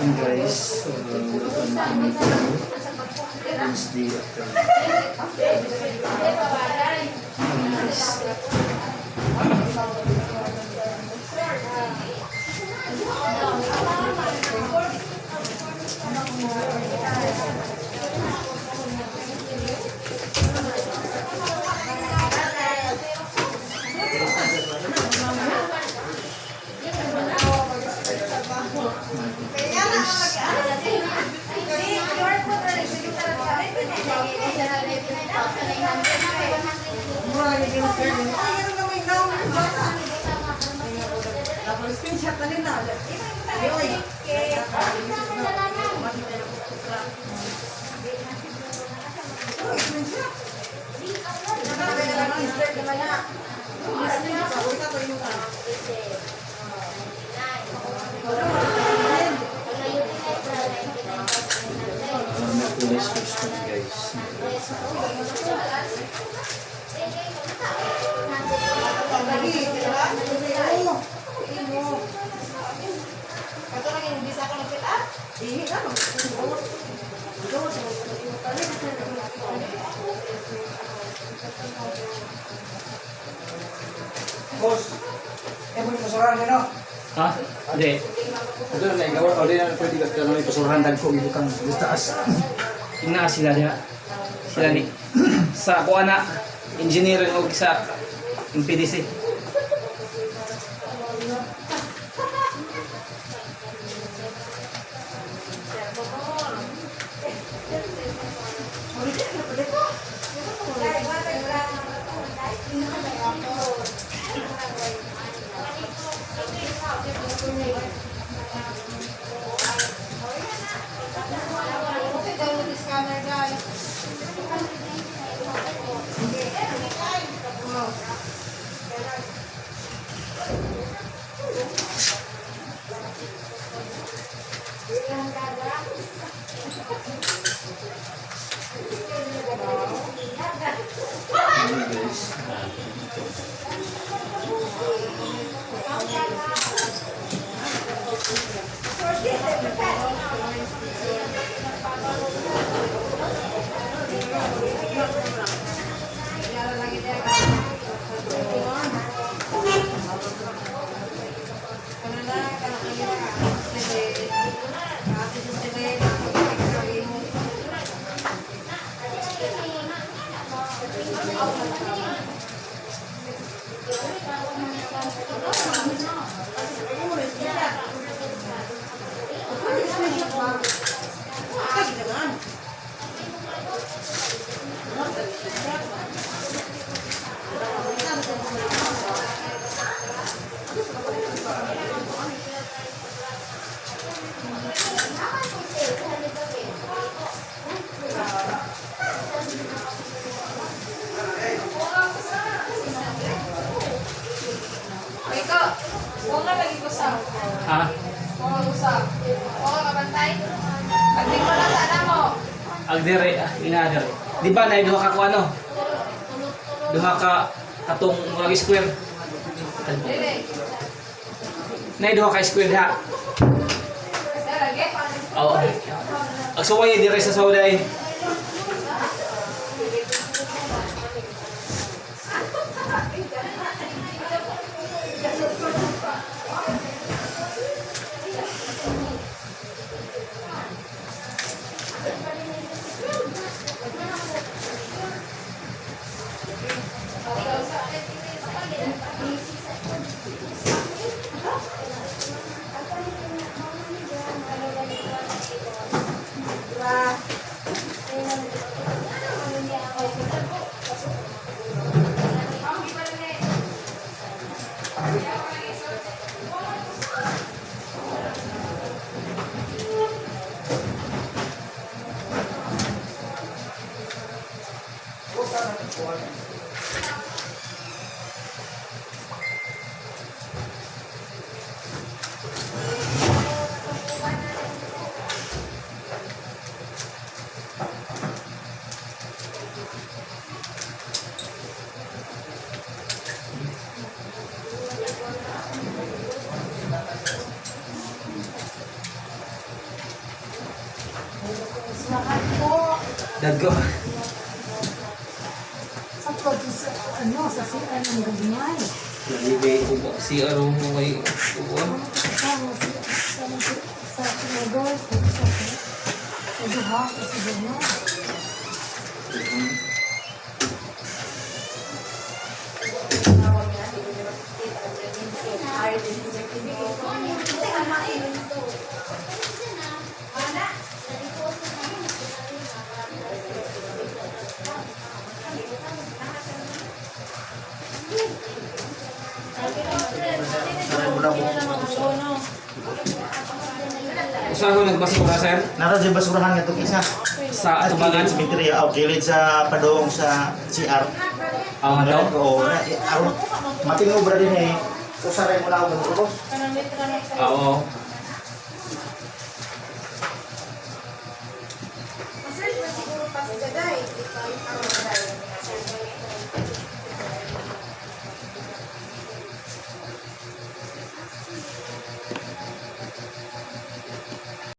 And guys, welcome to me to Wednesday afternoon. Screenshot na rin na. Merkulis Houston guys. Boss, mo yung masurahan nyo, no? Ha? Hindi. Ito na lang, gawin. O di na pwede ka may pasurahan dagko ito kang taas. Ina sila diha. Sila ni sa kuha na engineering og sa PDC. Ha? Agdere ina dire. Di ba na duha ka ko ano? Duha ka katong mga square. Nay duha ka square ha. Oo. Ang suway dire sa sauday. Lahat po. Dadgo. Sa sa CR ng gagmay. Nalibay ko po si Aro mo kay Uwan. Sa Lagos, sa Duha, sa Gagmay. Usahan ko nagbasura, sir? Nara dyan basurahan nga ito isa. Sa At atubangan? kilid sa Minteria, o kilid sa padong sa CR. Ang ano? Oo, matingog ba din eh. Usaray mo na ako mag-ubos. Oo. Masarap na siguro pa sa gaday.